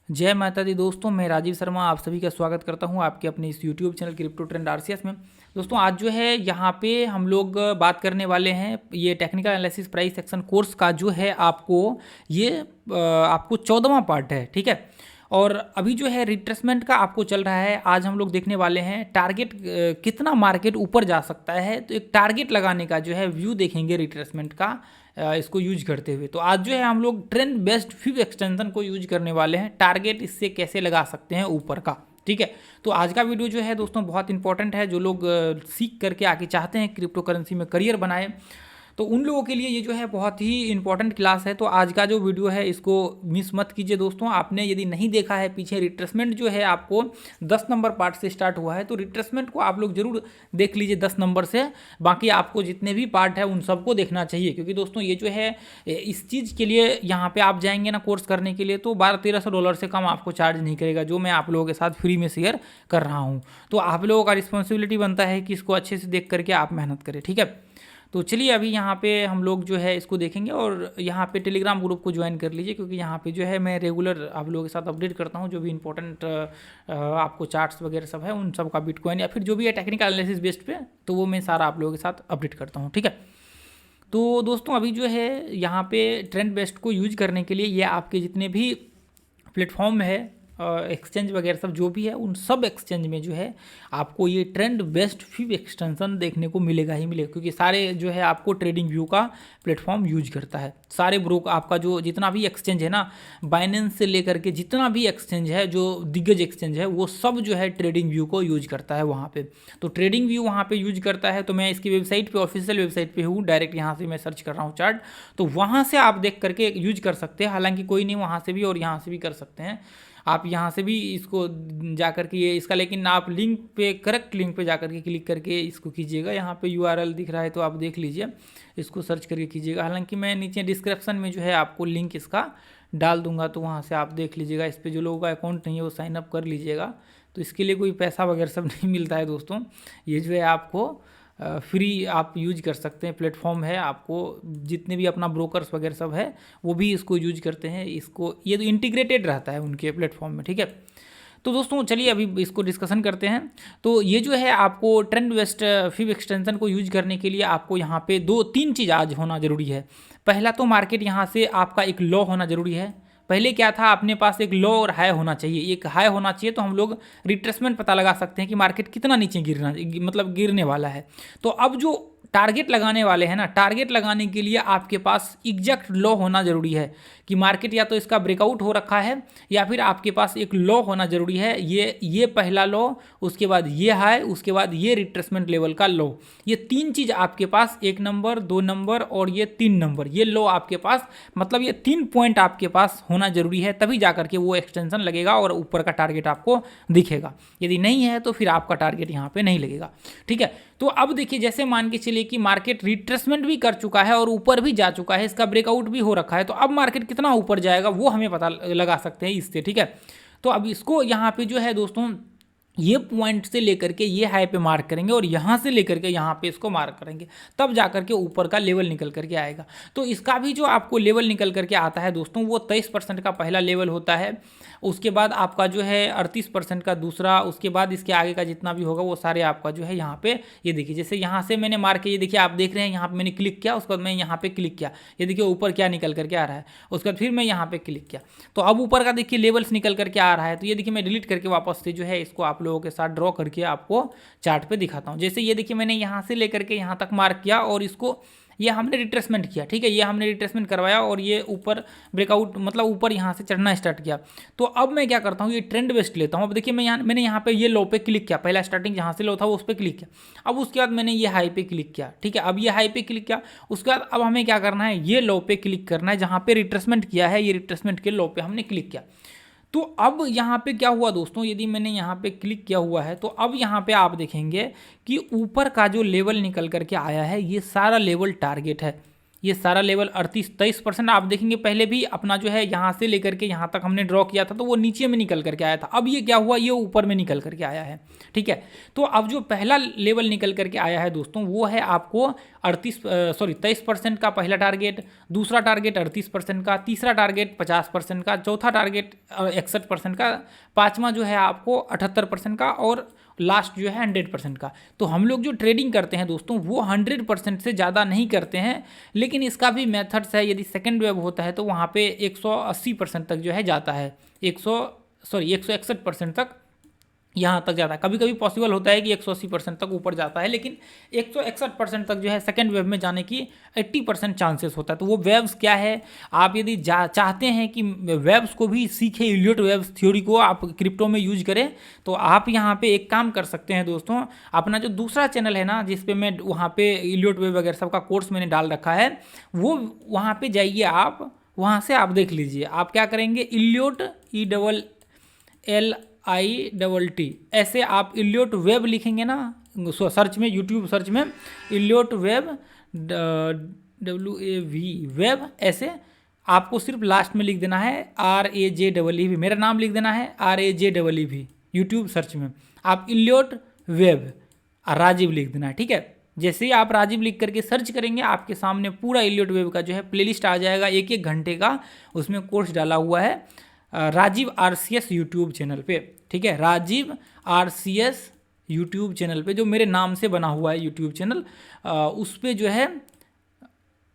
जय माता दी दोस्तों, मैं राजीव शर्मा आप सभी का स्वागत करता हूं आपके अपने इस YouTube channel crypto trend RCS में। दोस्तों आज जो है यहाँ पे हम लोग बात करने वाले हैं ये technical analysis price action course का जो है आपको 14वां पार्ट है, ठीक है। और अभी जो है रिट्रेसमेंट का आपको चल रहा है। आज हम लोग देखने वाले हैं टारगेट कितना मार्केट ऊपर जा सकता है, तो एक टारगेट लगाने का जो है व्यू देखेंगे रिट्रेसमेंट का इसको यूज करते हुए। तो आज जो है हम लोग ट्रेंड बेस्ड फिब एक्सटेंशन को यूज करने वाले हैं, टारगेट इससे कैसे लगा सकते हैं ऊपर का, ठीक है। तो आज का वीडियो जो है दोस्तों बहुत इंपॉर्टेंट है। जो लोग सीख करके आगे चाहते हैं क्रिप्टो करेंसी में करियर बनाए, तो उन लोगों के लिए ये जो है बहुत ही इंपॉर्टेंट क्लास है। तो आज का जो वीडियो है इसको मिस मत कीजिए दोस्तों। आपने यदि नहीं देखा है पीछे रिट्रेसमेंट जो है आपको 10 नंबर पार्ट से स्टार्ट हुआ है, तो रिट्रेसमेंट को आप लोग जरूर देख लीजिए 10 नंबर से। बाकी आपको जितने भी पार्ट है उन सबको देखना चाहिए, क्योंकि दोस्तों ये जो है इस चीज़ के लिए यहाँ पे आप जाएंगे ना कोर्स करने के लिए, तो $1200-1300 से कम आपको चार्ज नहीं करेगा, जो मैं आप लोगों के साथ फ्री में शेयर कर रहा हूँ। तो आप लोगों का रिस्पॉन्सिबिलिटी बनता है कि इसको अच्छे से देख करके आप मेहनत करें, ठीक है। तो चलिए अभी यहाँ पे हम लोग जो है इसको देखेंगे, और यहाँ पे टेलीग्राम ग्रुप को ज्वाइन कर लीजिए, क्योंकि यहाँ पे जो है मैं रेगुलर आप लोगों के साथ अपडेट करता हूँ। जो भी इंपॉर्टेंट आपको चार्ट्स वगैरह सब है उन सब का बिटकॉइन या फिर जो भी है टेक्निकल एनालिसिस बेस्ड पे, तो वो मैं सारा आप लोगों के साथ अपडेट करता हूँ, ठीक है। तो दोस्तों अभी जो है यहाँ पे ट्रेंड बेस्ड को यूज करने के लिए ये आपके जितने भी प्लेटफॉर्म है, एक्सचेंज वगैरह सब जो भी है, उन सब एक्सचेंज में जो है आपको ये ट्रेंड बेस्ड फिब एक्सटेंशन देखने को मिलेगा ही मिलेगा, क्योंकि सारे जो है आपको ट्रेडिंग व्यू का प्लेटफॉर्म यूज करता है। सारे ब्रोक आपका जो जितना भी एक्सचेंज है ना, बाइनेंस से लेकर के जितना भी एक्सचेंज है, जो दिग्गज एक्सचेंज है, वो सब जो है ट्रेडिंग व्यू को यूज करता है वहाँ पे। तो ट्रेडिंग व्यू वहाँ पे यूज करता है, तो मैं इसकी वेबसाइट पे, ऑफिशियल वेबसाइट पे हूँ, डायरेक्ट यहाँ से मैं सर्च कर रहा हूँ चार्ट, तो वहाँ से आप देख करके यूज कर सकते हैं। हालांकि कोई नहीं, वहाँ से भी और यहाँ से भी कर सकते हैं आप। यहाँ से भी इसको जा कर के ये इसका, लेकिन आप लिंक पे, करेक्ट लिंक पे जा कर के क्लिक करके इसको कीजिएगा। यहाँ पे यूआरएल दिख रहा है तो आप देख लीजिए, इसको सर्च करके कीजिएगा। हालांकि मैं नीचे डिस्क्रिप्शन में जो है आपको लिंक इसका डाल दूंगा, तो वहाँ से आप देख लीजिएगा। इस पर जो लोगों का अकाउंट नहीं है वो साइन अप कर लीजिएगा। तो इसके लिए कोई पैसा वगैरह सब नहीं मिलता है दोस्तों, ये जो है आपको फ्री आप यूज कर सकते हैं प्लेटफॉर्म है। आपको जितने भी अपना ब्रोकर्स वगैरह सब है वो भी इसको यूज करते हैं, इसको ये तो इंटीग्रेटेड रहता है उनके प्लेटफॉर्म में, ठीक है। तो दोस्तों चलिए अभी इसको डिस्कशन करते हैं। तो ये जो है आपको ट्रेंड बेस्ड फिब एक्सटेंशन को यूज करने के लिए आपको यहाँ पे 2-3 चीज़ आज होना जरूरी है। पहला तो मार्केट यहाँ से आपका एक लो होना जरूरी है। पहले क्या था, अपने पास एक लो और हाई होना चाहिए, एक हाई होना चाहिए, तो हम लोग रिट्रेसमेंट पता लगा सकते हैं कि मार्केट कितना नीचे गिरना, मतलब गिरने वाला है। तो अब जो टारगेट लगाने वाले हैं ना, टारगेट लगाने के लिए आपके पास एग्जैक्ट लो होना जरूरी है कि मार्केट या तो इसका ब्रेकआउट हो रखा है, या फिर आपके पास एक लो होना जरूरी है। ये पहला लो, उसके बाद ये हाई, उसके बाद ये रिट्रेसमेंट लेवल का लो। ये 3 चीज़ आपके पास, 1 नंबर, 2 नंबर और ये 3 नंबर, ये लो आपके पास, मतलब ये 3 पॉइंट आपके पास होना जरूरी है, तभी जाकर के वो एक्सटेंशन लगेगा और ऊपर का टारगेट आपको दिखेगा। यदि नहीं है तो फिर आपका टारगेट यहाँ पे नहीं लगेगा, ठीक है। तो अब देखिए, जैसे मान के चलिए कि मार्केट रिट्रेसमेंट भी कर चुका है और ऊपर भी जा चुका है, इसका ब्रेकआउट भी हो रखा है, तो अब मार्केट कितना ऊपर जाएगा वो हमें पता लगा सकते हैं इससे, ठीक है। तो अब इसको यहाँ पे जो है दोस्तों, ये पॉइंट से लेकर के ये हाई पे मार्क करेंगे और यहाँ से लेकर के यहाँ पे इसको मार्क करेंगे, तब जाकर के ऊपर का लेवल निकल करके आएगा। तो इसका भी जो आपको लेवल निकल करके आता है दोस्तों, वो 23% का पहला लेवल होता है। उसके बाद आपका जो है 38% का दूसरा, उसके बाद इसके आगे का जितना भी होगा वो सारे आपका जो है यहाँ पे, ये देखिए जैसे यहाँ से मैंने मार्क किया, ये देखिए आप देख रहे हैं यहाँ पे मैंने क्लिक किया, उसके बाद मैं यहाँ पे क्लिक किया, ये देखिए ऊपर क्या निकल करके आ रहा है। उसके बाद फिर मैं यहाँ पे क्लिक किया, तो अब ऊपर का देखिए लेवल्स निकल करके आ रहा है। तो ये देखिए मैं डिलीट करके वापस से जो है इसको आप लोगों के साथ ड्रॉ करके आपको चार्ट पे दिखाता हूँ। जैसे ये देखिए मैंने यहाँ से लेकर के यहाँ तक मार्क किया और इसको, ये हमने रिट्रेसमेंट किया, ठीक है, ये हमने रिट्रेसमेंट करवाया और ये ऊपर ब्रेकआउट, मतलब ऊपर यहाँ से चढ़ना स्टार्ट किया। तो अब मैं क्या करता हूँ, ये ट्रेंड बेस्ड लेता हूँ। अब देखिए मैंने यहाँ पे ये लो पे क्लिक किया, पहला स्टार्टिंग जहाँ से लो था वो उस पर क्लिक किया। अब उसके बाद मैंने ये हाई पे क्लिक किया, ठीक है, अब ये हाई पे क्लिक किया। उसके बाद अब हमें क्या करना है, ये लो पे क्लिक करना है जहाँ पे रिट्रेसमेंट किया है, ये रिट्रेसमेंट के लो पे हमने क्लिक किया। तो अब यहाँ पे क्या हुआ दोस्तों, यदि मैंने यहाँ पे क्लिक किया हुआ है, तो अब यहाँ पे आप देखेंगे कि ऊपर का जो लेवल निकल करके आया है, ये सारा लेवल टारगेट है। ये सारा लेवल 38-23% आप देखेंगे पहले भी अपना जो है यहाँ से लेकर के यहाँ तक हमने ड्रॉ किया था तो वो नीचे में निकल करके आया था। अब ये क्या हुआ, ये ऊपर में निकल करके आया है, ठीक है। तो अब जो पहला लेवल निकल करके आया है दोस्तों वो है आपको 23% का पहला टारगेट, दूसरा टारगेट 38% का, तीसरा टारगेट 50% का, चौथा टारगेट 61% का, पाँचवा जो है आपको 78% का और लास्ट जो है 100% का। तो हम लोग जो ट्रेडिंग करते हैं दोस्तों वो 100% से ज़्यादा नहीं करते हैं, लेकिन इसका भी मेथड्स है। यदि सेकेंड वेव होता है तो वहाँ पे 180% तक जो है जाता है, 161% तक यहाँ तक जाता है। कभी कभी पॉसिबल होता है कि 180% तक ऊपर जाता है, लेकिन 161% तक जो है सेकेंड वेव में जाने की 80% चांसेस होता है। तो वो वेव्स क्या है, आप यदि चाहते हैं कि वेव्स को भी सीखें, इलियट वेव्स थ्योरी को आप क्रिप्टो में यूज करें, तो आप यहाँ पे एक काम कर सकते हैं दोस्तों। अपना जो दूसरा चैनल है ना जिस पे मैं वहाँ पे इलियट वेव वगैरह सबका कोर्स मैंने डाल रखा है, वो वहाँ पर जाइए, आप वहाँ से आप देख लीजिए। आप क्या करेंगे, इलियट ILLIT ऐसे आप इलियट वेब लिखेंगे ना सर्च में, यूट्यूब सर्च में इलियट वेब WAV वेब, ऐसे आपको सिर्फ लास्ट में लिख देना है RAJEV, मेरा नाम लिख देना है RAJEV। यूट्यूब सर्च में आप इलियट वेब राजीव लिख देना है, ठीक है। जैसे ही आप राजीव लिख करके सर्च करेंगे आपके सामने पूरा इलियट वेब का जो है प्लेलिस्ट आ जाएगा, 1-1 घंटे का उसमें कोर्स डाला हुआ है राजीव RCS यूट्यूब चैनल पे, ठीक है। राजीव RCS यूट्यूब चैनल पे जो मेरे नाम से बना हुआ है यूट्यूब चैनल, उस पे जो है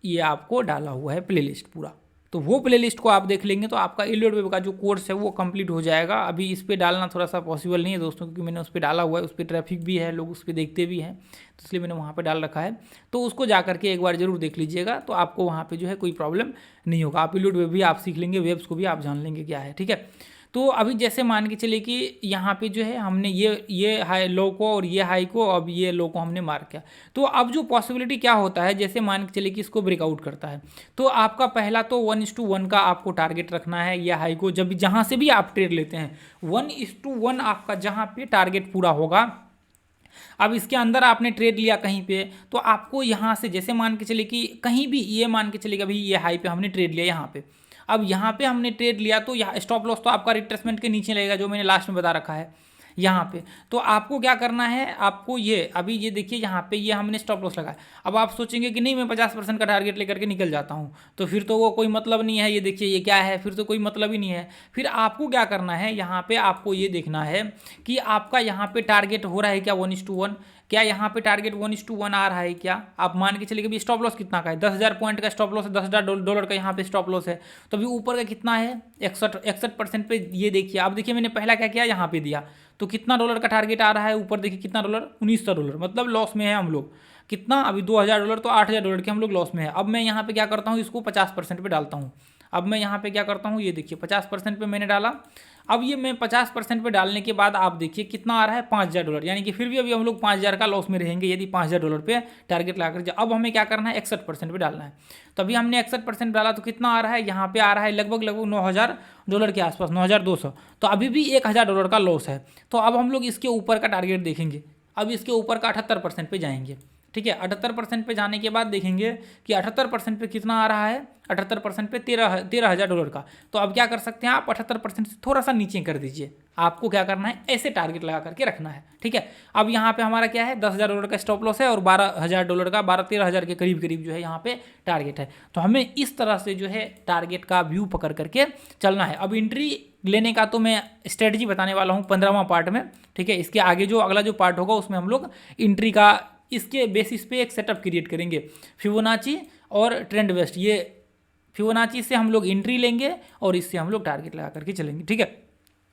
ये आपको डाला हुआ है प्लेलिस्ट पूरा। तो वो प्लेलिस्ट को आप देख लेंगे तो आपका इलियट वेब का जो कोर्स है वो कंप्लीट हो जाएगा। अभी इस पर डालना थोड़ा सा पॉसिबल नहीं है दोस्तों, क्योंकि मैंने उस पर डाला हुआ है, उस पर ट्रैफिक भी है, लोग उस पर देखते भी हैं, तो इसलिए मैंने वहाँ पे डाल रखा है। तो उसको जा करके एक बार जरूर देख लीजिएगा, तो आपको वहाँ पे जो है कोई प्रॉब्लम नहीं होगा। आप इलियट वेब भी आप सीख लेंगे, वेब्स को भी आप जान लेंगे क्या है, ठीक है। तो अभी जैसे मान के चले कि यहाँ पे जो है हमने ये हाई लो को और ये हाई को, अब ये लो को हमने मार्क किया, तो अब जो पॉसिबिलिटी क्या होता है, जैसे मान के चले कि इसको ब्रेकआउट करता है, तो आपका पहला तो 1:1 का आपको टारगेट रखना है। ये हाई को जब जहाँ से भी आप ट्रेड लेते हैं 1:1 आपका जहाँ पे टारगेट पूरा होगा। अब इसके अंदर आपने ट्रेड लिया कहीं पे, तो आपको यहाँ से जैसे मान के चले कि कहीं भी ये मान के चले भाई ये हाई पे हमने ट्रेड लिया यहाँ पे, अब यहाँ पे हमने ट्रेड लिया तो यहाँ स्टॉप लॉस तो आपका रिट्रेसमेंट के नीचे लगेगा, जो मैंने लास्ट में बता रखा है यहाँ पे। तो आपको क्या करना है, आपको ये अभी ये देखिए यहाँ पे ये हमने स्टॉप लॉस लगाया। अब आप सोचेंगे कि नहीं मैं 50% का टारगेट लेकर के निकल जाता हूँ, तो फिर तो वो कोई मतलब नहीं है। ये देखिए ये क्या है, फिर तो कोई मतलब ही नहीं है। फिर आपको क्या करना है, यहाँ पे आपको ये देखना है कि आपका यहाँ पे टारगेट हो रहा है क्या 1:1, क्या यहाँ पे टारगेट 1:1 आ रहा है क्या। आप मान के चलिए कि स्टॉप लॉस कितना का है, 10,000 पॉइंट का स्टॉप लॉस है, $10,000 का यहाँ पे स्टॉप लॉस है। तो अभी ऊपर का कितना है 61% पे। ये देखिए, अब देखिए मैंने पहला क्या किया, यहाँ पे दिया तो कितना डॉलर का टारगेट आ रहा है ऊपर, देखिए कितना डॉलर, $1900, मतलब लॉस में है हम लोग। कितना, अभी $2,000 तो $8,000 के हम लोग लॉस में है। अब मैं यहाँ पे क्या करता हूँ, इसको 50% पे डालता हूँ। अब मैं यहाँ पे क्या करता हूँ, ये देखिए 50% पे मैंने डाला। अब ये मैं 50% पे डालने के बाद आप देखिए कितना आ रहा है $5,000, यानी कि फिर भी अभी हम लोग 5,000 का लॉस में रहेंगे यदि $5,000 पे टारगेट लगाकर। अब हमें क्या करना है, 61% पे डालना है। तो अभी हमने 61% डाला तो कितना आ रहा है, यहाँ पे आ रहा है लगभग $9,000 के आसपास, 9,200। तो अभी भी $1,000 का लॉस है। तो अब हम लोग इसके ऊपर का टारगेट देखेंगे। अब इसके ऊपर का 78% पे जाएंगे, ठीक है। 78% पे जाने के बाद देखेंगे कि 78% पे कितना आ रहा है, 78% पे $13,000 का। तो अब क्या कर सकते हैं आप, 78% से थोड़ा सा नीचे कर दीजिए। आपको क्या करना है, ऐसे टारगेट लगा करके रखना है, ठीक है। अब यहाँ पे हमारा क्या है, $10,000 का स्टॉप लॉस है और $12,000 का, 12-13 के करीब करीब जो है यहाँ पे टारगेट है। तो हमें इस तरह से जो है टारगेट का व्यू पकड़ करके चलना है। अब एंट्री लेने का तो मैं स्ट्रेटजी बताने वाला हूँ 15वां पार्ट में, ठीक है। इसके आगे जो अगला जो पार्ट होगा उसमें हम लोग एंट्री का इसके बेसिस पे एक सेटअप क्रिएट करेंगे, फिबोनाची और ट्रेंड वेस्ट। ये फिबोनाची से हम लोग एंट्री लेंगे और इससे हम लोग टारगेट लगा करके चलेंगे, ठीक है।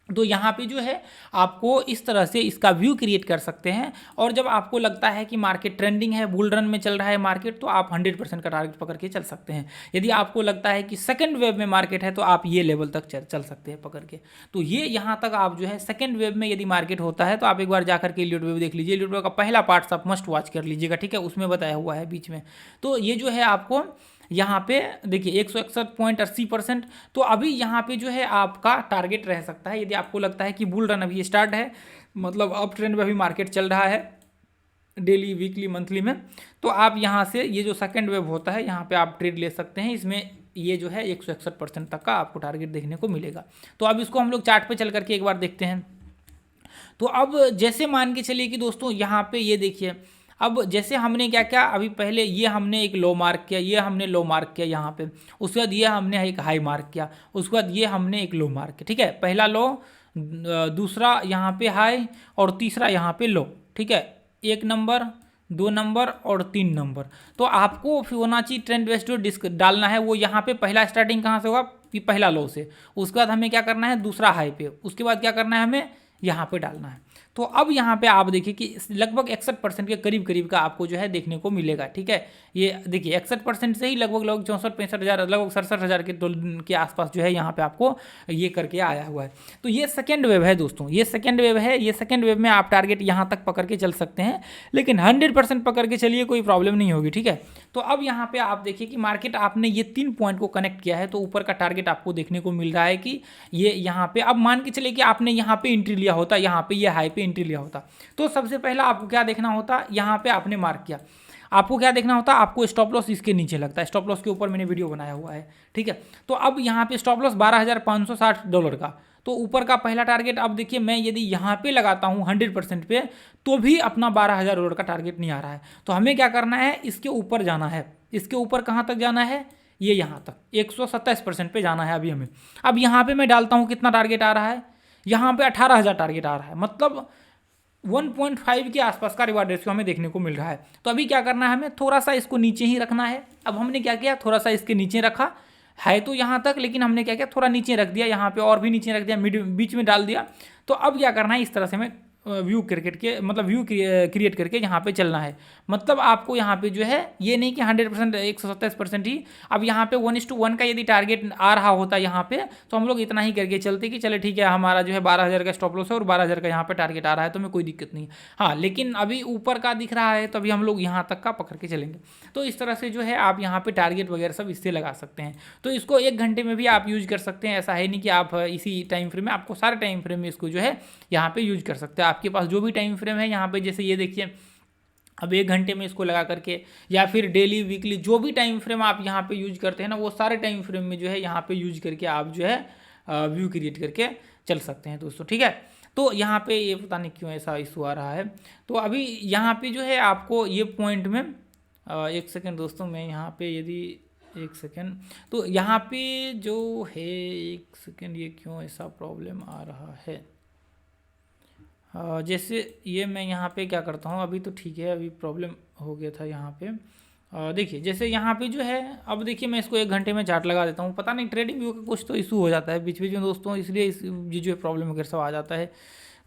तो यहाँ पे जो है आपको इस तरह से इसका व्यू क्रिएट कर सकते हैं। और जब आपको लगता है कि मार्केट ट्रेंडिंग है, बुल रन में चल रहा है मार्केट, तो आप 100% का टारगेट पकड़ के चल सकते हैं। यदि आपको लगता है कि सेकंड वेव में मार्केट है तो आप ये लेवल तक चल सकते हैं पकड़ के। तो ये यहाँ तक आप जो है सेकंड वेव में यदि मार्केट होता है तो आप एक बार जा करके इलियट वेव देख लीजिए। इलियट वेव का पहला पार्ट आप मस्ट वॉच कर लीजिएगा, ठीक है, उसमें बताया हुआ है बीच में। तो ये जो है आपको यहाँ पे देखिए 161.80%। तो अभी यहाँ पे जो है आपका टारगेट रह सकता है, यदि आपको लगता है कि बुल रन अभी स्टार्ट है, मतलब अप ट्रेंड में अभी मार्केट चल रहा है, डेली, वीकली, मंथली में। तो आप यहाँ से ये जो सेकेंड वेव होता है यहाँ पे आप ट्रेड ले सकते हैं। इसमें ये जो है 161% तक का आपको टारगेट देखने को मिलेगा। तो अब इसको हम लोग चार्ट पे चल करके एक बार देखते हैं। तो अब जैसे मान के चलिए कि दोस्तों यहाँ पे ये देखिए, अब जैसे हमने क्या क्या, अभी पहले ये हमने एक लो मार्क किया, ये हमने लो मार्क किया यहाँ पे, उसके बाद ये हमने एक हाई मार्क किया, उसके बाद ये हमने एक लो मार्क किया, ठीक है। पहला लो, दूसरा यहाँ पे हाई, और तीसरा यहाँ पे लो, ठीक है। 1 नंबर, 2 नंबर और 3 नंबर। तो आपको फिबोनाची ट्रेंड बेस्ड जो डिस्क डालना है वो यहाँ पे पहला स्टार्टिंग कहाँ से होगा, पहला लो से, उसके बाद हमें क्या करना है दूसरा हाई पे, उसके बाद क्या करना है हमें यहाँ पे डालना है। तो अब यहाँ पे आप देखिए कि लगभग 61% के करीब करीब का आपको जो है देखने को मिलेगा, ठीक है। ये देखिए 61% से ही लगभग 64-65 हज़ार, लगभग 67 हज़ार के आसपास जो है यहाँ पे आपको ये करके आया हुआ है। तो ये सेकेंड वेव है दोस्तों, ये सेकेंड वेव है। ये सेकेंड वेव में आप टारगेट यहाँ तक पकड़ के चल सकते हैं, लेकिन 100% पकड़ के चलिए, कोई प्रॉब्लम नहीं होगी, ठीक है। तो अब यहाँ पे आप देखिए कि मार्केट आपने ये 3 पॉइंट को कनेक्ट किया है, तो ऊपर का टारगेट आपको देखने को मिल रहा है कि ये यहाँ पे, अब मान के चलिए कि आपने यहाँ पे एंट्री लिया होता, यहाँ पे ये हाई पे एंट्री लिया होता, तो सबसे पहला आपको क्या देखना होता, यहाँ पे आपने मार्क किया, आपको क्या देखना होता, आपको स्टॉप लॉस इसके नीचे लगता है। स्टॉप लॉस के ऊपर मैंने वीडियो बनाया हुआ है, ठीक है। तो अब यहाँ पे स्टॉप लॉस $12,560 का, तो ऊपर का पहला टारगेट, अब देखिए मैं यदि यहाँ पे लगाता हूँ 100% पे, तो भी अपना $12,000 का टारगेट नहीं आ रहा है। तो हमें क्या करना है, इसके ऊपर जाना है। इसके ऊपर कहाँ तक जाना है, ये यहाँ तक 127% पे जाना है अभी हमें। अब यहाँ पे मैं डालता हूँ, कितना टारगेट आ रहा है, यहाँ पे 18,000 टारगेट आ रहा है, मतलब 1.5 के आसपास का रिवार्ड रेशियो हमें देखने को मिल रहा है। तो अभी क्या करना है, हमें थोड़ा सा इसको नीचे ही रखना है। अब हमने क्या किया, थोड़ा सा इसके नीचे रखा है, तो यहाँ तक, लेकिन हमने क्या किया, थोड़ा नीचे रख दिया, यहाँ पे और भी नीचे रख दिया, बीच में डाल दिया। तो अब क्या करना है, इस तरह से हमें व्यू क्रिकेट के मतलब व्यू क्रिएट करके यहाँ पे चलना है। मतलब आपको यहाँ पे जो है ये नहीं कि 100% 127% ही, अब यहाँ पे 1:1 का यदि टारगेट आ रहा होता यहाँ पे, तो हम लोग इतना ही करके चलते कि चले ठीक है, हमारा जो है 12,000 का स्टॉप लॉस है और 12,000 का यहाँ पे टारगेट आ रहा है, तो हमें कोई दिक्कत नहीं है। हाँ, लेकिन अभी ऊपर का दिख रहा है, तो अभी हम लोग यहाँ तक का पकड़ के चलेंगे। तो इस तरह से जो है आप यहाँ पे टारगेट वगैरह सब इससे लगा सकते हैं। तो इसको 1 घंटे में भी आप यूज कर सकते हैं, ऐसा है नहीं कि आप इसी टाइम फ्रेम में, आपको सारे टाइम फ्रेम में इसको जो है यहाँ पे यूज कर सकते हैं। आपके पास जो भी टाइम फ्रेम है यहाँ पे, जैसे ये देखिए, अब 1 घंटे में इसको लगा करके, या फिर डेली, वीकली, जो भी टाइम फ्रेम आप यहाँ पे यूज करते हैं ना, वो सारे टाइम फ्रेम में जो है यहाँ पे यूज करके आप जो है व्यू क्रिएट करके चल सकते हैं दोस्तों, ठीक है। तो यहाँ पे ये पता नहीं क्यों ऐसा इशू आ रहा है। तो अभी यहाँ पे जो है आपको ये पॉइंट में 1 सेकेंड दोस्तों, मैं यहाँ पे यदि 1 सेकेंड, तो यहाँ पे जो है 1 सेकेंड, ये क्यों ऐसा प्रॉब्लम आ रहा है। जैसे ये मैं यहाँ पे क्या करता हूँ, अभी तो ठीक है, अभी प्रॉब्लम हो गया था यहाँ पे। देखिए जैसे यहाँ पे जो है, अब देखिए मैं इसको 1 घंटे में चार्ट लगा देता हूँ, पता नहीं ट्रेडिंग व्यू का कुछ तो इशू हो जाता है बीच बीच में दोस्तों, इसलिए ये जो प्रॉब्लम वगैरह सब आ जाता है।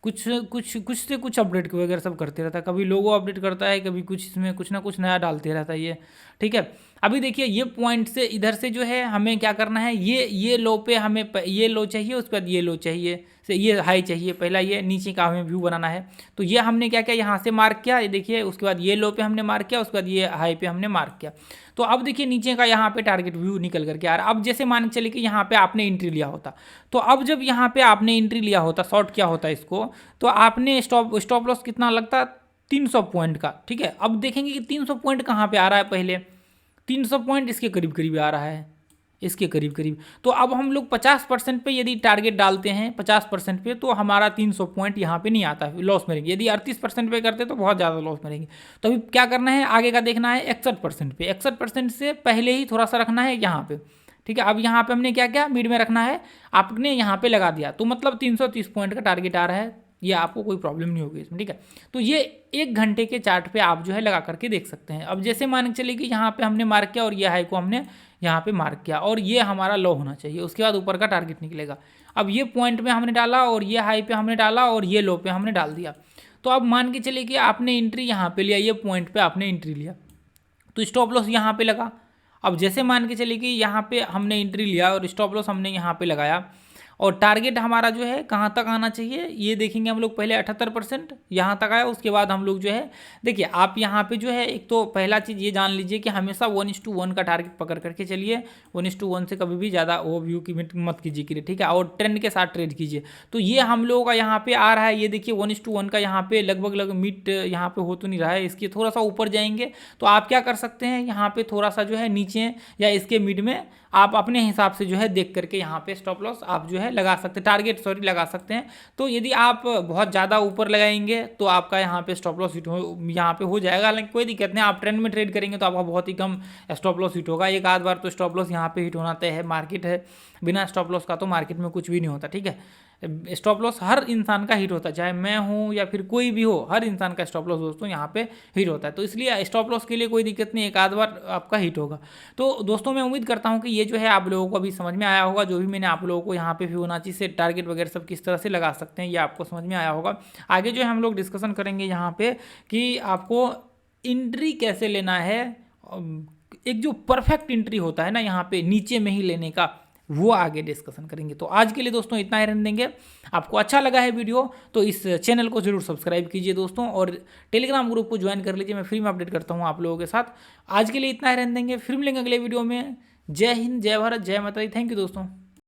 कुछ से कुछ अपडेट वगैरह सब करते रहता है, कभी लोगो अपडेट करता है, कभी कुछ इसमें कुछ ना कुछ नया डालते रहता है ये, ठीक है। अभी देखिए ये पॉइंट से इधर से जो है हमें क्या करना है, ये लो पे हमें ये लो चाहिए, उसके बाद ये लो चाहिए, से ये हाई चाहिए, पहला ये नीचे का हमें व्यू बनाना है। तो ये हमने क्या किया, यहाँ से मार्क किया, ये देखिए, उसके बाद ये लो पे हमने मार्क किया, उसके बाद ये हाई पे हमने मार्क किया। तो अब देखिए नीचे का यहाँ पे टारगेट व्यू निकल करके आ रहा है। अब जैसे मान के चलिए कि यहाँ पे आपने एंट्री लिया होता, तो अब जब यहाँ पे आपने एंट्री लिया होता, शॉर्ट किया होता इसको, तो आपने स्टॉप लॉस कितना लगता, 300 पॉइंट का, ठीक है। अब देखेंगे कि 300 पॉइंट कहाँ पे आ रहा है, पहले 300 पॉइंट इसके करीब करीब आ रहा है, इसके करीब करीब। तो अब हम लोग 50% पे यदि टारगेट डालते हैं 50% पे, तो हमारा 300 पॉइंट यहाँ पे नहीं आता है, लॉस में रहेंगे। यदि 38% पे करते तो बहुत ज़्यादा लॉस में रहेंगे। तो अभी क्या करना है, आगे का देखना है 61% पे, 61% से पहले ही थोड़ा सा रखना है यहाँ पे, ठीक है। अब यहाँ पे हमने क्या किया, मिड में रखना है, आपने यहाँ पे लगा दिया, तो मतलब 330 पॉइंट का टारगेट आ रहा है, ये आपको कोई प्रॉब्लम नहीं होगी इसमें, ठीक है। तो ये 1 घंटे के चार्ट पे आप जो है लगा करके देख सकते हैं। अब जैसे मान के चलिए कि यहाँ पे हमने मार्क किया और ये हाई को हमने यहाँ पे मार्क किया, और ये हमारा लो होना चाहिए, उसके बाद ऊपर का टारगेट निकलेगा। अब ये पॉइंट में हमने डाला, और ये हाई पे हमने डाला, और ये लो पे हमने डाल दिया। तो अब मान के चलिए कि आपने एंट्री यहाँ पे लिया, ये पॉइंट पे आपने एंट्री लिया, तो स्टॉप लॉस यहाँ पे लगा। अब जैसे मान के चलिए कि यहाँ पे हमने एंट्री लिया और स्टॉप लॉस हमने यहाँ पे लगाया, और टारगेट हमारा जो है कहाँ तक आना चाहिए ये देखेंगे हम लोग। पहले 78% यहाँ तक आया, उसके बाद हम लोग जो है देखिए आप यहाँ पे जो है एक तो पहला चीज़ ये जान लीजिए कि हमेशा 1:1 का टारगेट पकड़ करके चलिए। 1:1 से कभी भी ज़्यादा वो व्यू की मत कीजिए, ठीक है, और ट्रेंड के साथ ट्रेड कीजिए। तो ये हम लोगों का यहाँ पे आ रहा है, ये देखिए 1:1 का यहाँ पे लगभग मीट यहाँ पे हो तो नहीं रहा है, इसके थोड़ा सा ऊपर जाएंगे तो आप क्या कर सकते हैं, यहाँ पे थोड़ा सा जो है नीचे या इसके मिड में आप अपने हिसाब से जो है देख करके यहाँ पे स्टॉप लॉस आप जो है लगा सकते हैं, टारगेट सॉरी लगा सकते हैं। तो यदि आप बहुत ज़्यादा ऊपर लगाएंगे तो आपका यहाँ पे स्टॉप लॉस हिट यहाँ पे हो जाएगा, हालांकि कोई दिक्कत नहीं, आप ट्रेंड में ट्रेड करेंगे तो आपका बहुत ही कम स्टॉप लॉस हिट होगा। एक आध बार तो स्टॉप लॉस यहाँ पे हिट होना तय है, मार्केट है, बिना स्टॉप लॉस का तो मार्केट में कुछ भी नहीं होता, ठीक है। स्टॉप लॉस हर इंसान का हिट होता है, चाहे मैं हूँ या फिर कोई भी हो, हर इंसान का स्टॉप लॉस दोस्तों यहाँ पे हिट होता है। तो इसलिए स्टॉप लॉस के लिए कोई दिक्कत नहीं, एक आध बार आपका हिट होगा। तो दोस्तों मैं उम्मीद करता हूँ कि ये जो है आप लोगों को अभी समझ में आया होगा, जो भी मैंने आप लोगों को यहाँ पे फिबोनाची से टारगेट वगैरह सब किस तरह से लगा सकते हैं ये आपको समझ में आया होगा। आगे जो है हम लोग डिस्कशन करेंगे यहाँ पे कि आपको एंट्री कैसे लेना है, एक जो परफेक्ट एंट्री होता है ना यहाँ पे नीचे में ही लेने का, वो आगे डिस्कशन करेंगे। तो आज के लिए दोस्तों इतना ही रहने देंगे। आपको अच्छा लगा है वीडियो तो इस चैनल को जरूर सब्सक्राइब कीजिए दोस्तों, और टेलीग्राम ग्रुप को ज्वाइन कर लीजिए, मैं फ्री में अपडेट करता हूँ आप लोगों के साथ। आज के लिए इतना ही रहने देंगे, फिर मिलेंगे अगले वीडियो में। जय हिंद, जय भारत, जय माता दी। थैंक यू दोस्तों।